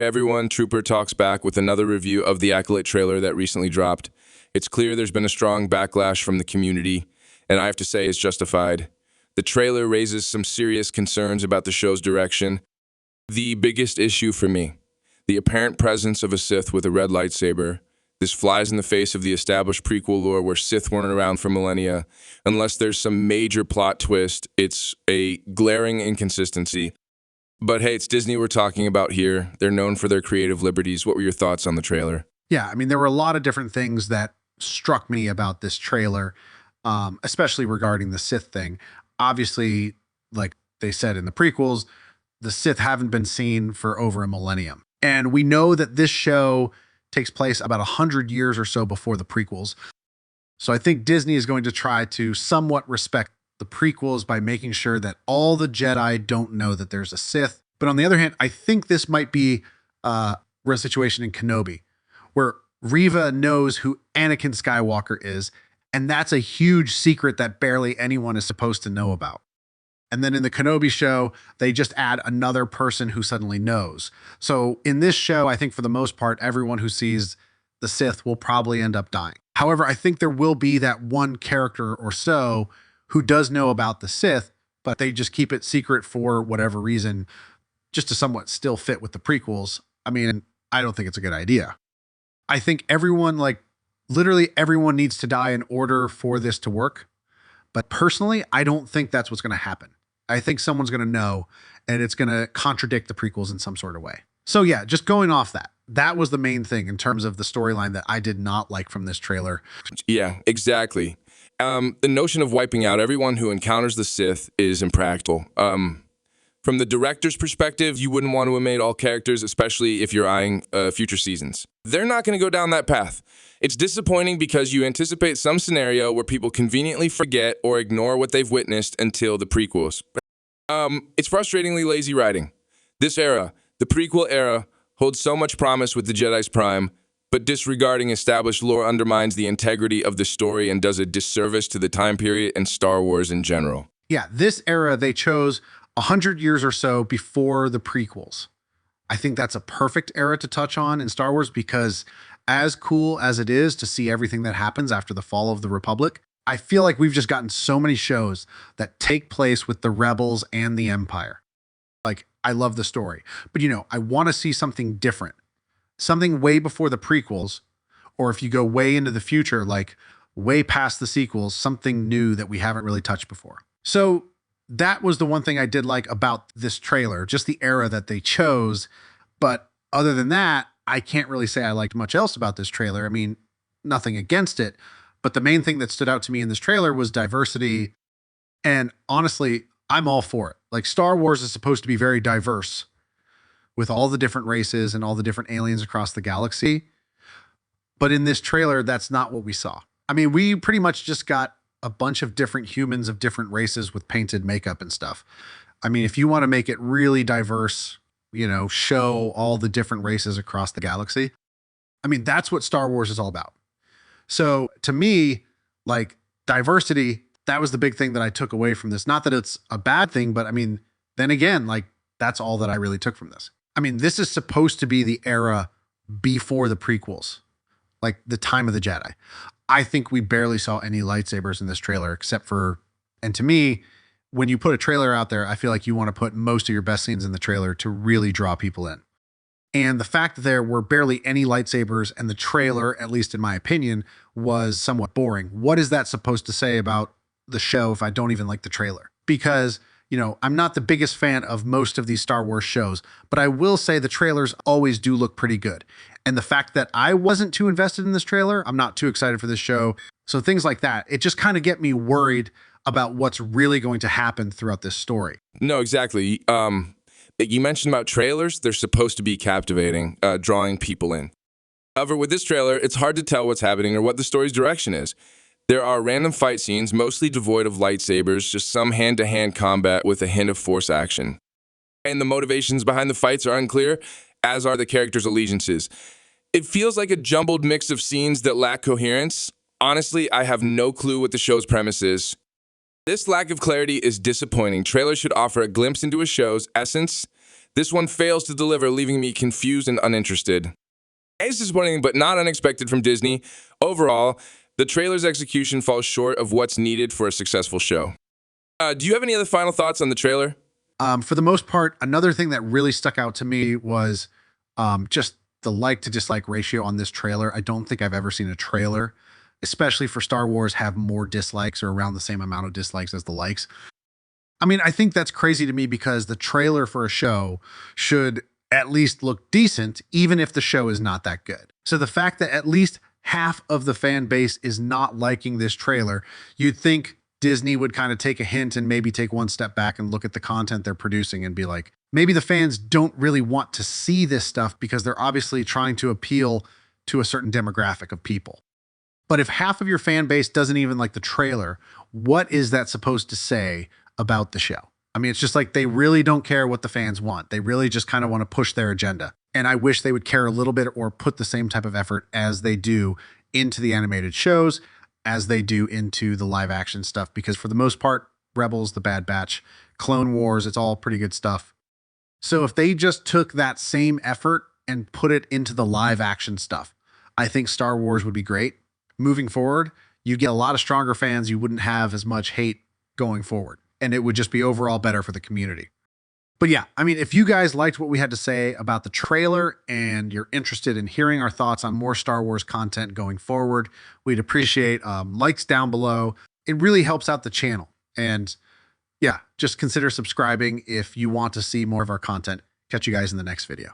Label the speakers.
Speaker 1: Everyone, Trooper talks back with another review of the Acolyte trailer that recently dropped. It's clear there's been a strong backlash from the community, and I have to say it's justified. The trailer raises some serious concerns about the show's direction. The biggest issue for me, the apparent presence of a Sith with a red lightsaber. This flies in the face of the established prequel lore where Sith weren't around for millennia. Unless there's some major plot twist, it's a glaring inconsistency. But hey, it's Disney we're talking about here. They're known for their creative liberties. What were your thoughts on the trailer?
Speaker 2: Yeah, I mean, there were a lot of different things that struck me about this trailer, especially regarding the Sith thing. Obviously, like they said in the prequels, the Sith haven't been seen for over a millennium. And we know that this show takes place about 100 years or so before the prequels. So I think Disney is going to try to somewhat respect the prequels by making sure that all the Jedi don't know that there's a Sith. But on the other hand, I think this might be a situation in Kenobi, where Reva knows who Anakin Skywalker is, and that's a huge secret that barely anyone is supposed to know about. And then in the Kenobi show, they just add another person who suddenly knows. So in this show, I think for the most part, everyone who sees the Sith will probably end up dying. However, I think there will be that one character or so who does know about the Sith, but they just keep it secret for whatever reason, just to somewhat still fit with the prequels. I mean, I don't think it's a good idea. I think everyone, like literally everyone needs to die in order for this to work. But personally, I don't think that's what's going to happen. I think someone's going to know, and it's going to contradict the prequels in some sort of way. So yeah, just going off that, that was the main thing in terms of the storyline that I did not like from this trailer.
Speaker 1: Yeah, exactly. The notion of wiping out everyone who encounters the Sith is impractical. From the director's perspective, you wouldn't want to omit all characters, especially if you're eyeing future seasons. They're not going to go down that path. It's disappointing because you anticipate some scenario where people conveniently forget or ignore what they've witnessed until the prequels. It's frustratingly lazy writing. This era, the prequel era, holds so much promise with the Jedi's Prime, but disregarding established lore undermines the integrity of the story and does a disservice to the time period and Star Wars in general.
Speaker 2: Yeah, this era, they chose 100 years or so before the prequels. I think that's a perfect era to touch on in Star Wars because as cool as it is to see everything that happens after the fall of the Republic, I feel like we've just gotten so many shows that take place with the Rebels and the Empire. Like, I love the story, but I want to see something different. Something way before the prequels, or if you go way into the future, like way past the sequels, something new that we haven't really touched before. So that was the one thing I did like about this trailer, just the era that they chose. But other than that, I can't really say I liked much else about this trailer. I mean, nothing against it, but the main thing that stood out to me in this trailer was diversity. And honestly, I'm all for it. Like, Star Wars is supposed to be very diverse with all the different races and all the different aliens across the galaxy. But in this trailer, that's not what we saw. I mean, we pretty much just got a bunch of different humans of different races with painted makeup and stuff. I mean, if you want to make it really diverse, show all the different races across the galaxy, I mean, that's what Star Wars is all about. So to me, like, diversity, that was the big thing that I took away from this. Not that it's a bad thing, but I mean, then again, like, that's all that I really took from this. I mean, this is supposed to be the era before the prequels, like the time of the Jedi. I think we barely saw any lightsabers in this trailer except for, and to me, when you put a trailer out there, I feel like you want to put most of your best scenes in the trailer to really draw people in. And the fact that there were barely any lightsabers and the trailer, at least in my opinion, was somewhat boring. What is that supposed to say about the show if I don't even like the trailer? Because I'm not the biggest fan of most of these Star Wars shows, but I will say the trailers always do look pretty good. And the fact that I wasn't too invested in this trailer, I'm not too excited for this show. So things like that, it just kind of get me worried about what's really going to happen throughout this story.
Speaker 1: No, exactly. You mentioned about trailers. They're supposed to be captivating, drawing people in. However, with this trailer, it's hard to tell what's happening or what the story's direction is. There are random fight scenes, mostly devoid of lightsabers, just some hand-to-hand combat with a hint of force action. And the motivations behind the fights are unclear, as are the characters' allegiances. It feels like a jumbled mix of scenes that lack coherence. Honestly, I have no clue what the show's premise is. This lack of clarity is disappointing. Trailers should offer a glimpse into a show's essence. This one fails to deliver, leaving me confused and uninterested. It's disappointing, but not unexpected from Disney. Overall, the trailer's execution falls short of what's needed for a successful show. Do you have any other final thoughts on the trailer?
Speaker 2: For the most part, another thing that really stuck out to me was just the like to dislike ratio on this trailer. I don't think I've ever seen a trailer, especially for Star Wars, have more dislikes or around the same amount of dislikes as the likes. I mean, I think that's crazy to me because the trailer for a show should at least look decent, even if the show is not that good. So the fact that at least half of the fan base is not liking this trailer, you'd think Disney would kind of take a hint and maybe take one step back and look at the content they're producing and be like, maybe the fans don't really want to see this stuff because they're obviously trying to appeal to a certain demographic of people. But if half of your fan base doesn't even like the trailer, what is that supposed to say about the show? I mean, it's just like they really don't care what the fans want. They really just kind of want to push their agenda. And I wish they would care a little bit or put the same type of effort as they do into the animated shows, as they do into the live action stuff. Because for the most part, Rebels, The Bad Batch, Clone Wars, it's all pretty good stuff. So if they just took that same effort and put it into the live action stuff, I think Star Wars would be great. Moving forward, you get a lot of stronger fans. You wouldn't have as much hate going forward. And it would just be overall better for the community. But yeah, I mean, if you guys liked what we had to say about the trailer and you're interested in hearing our thoughts on more Star Wars content going forward, we'd appreciate likes down below. It really helps out the channel. And yeah, just consider subscribing if you want to see more of our content. Catch you guys in the next video.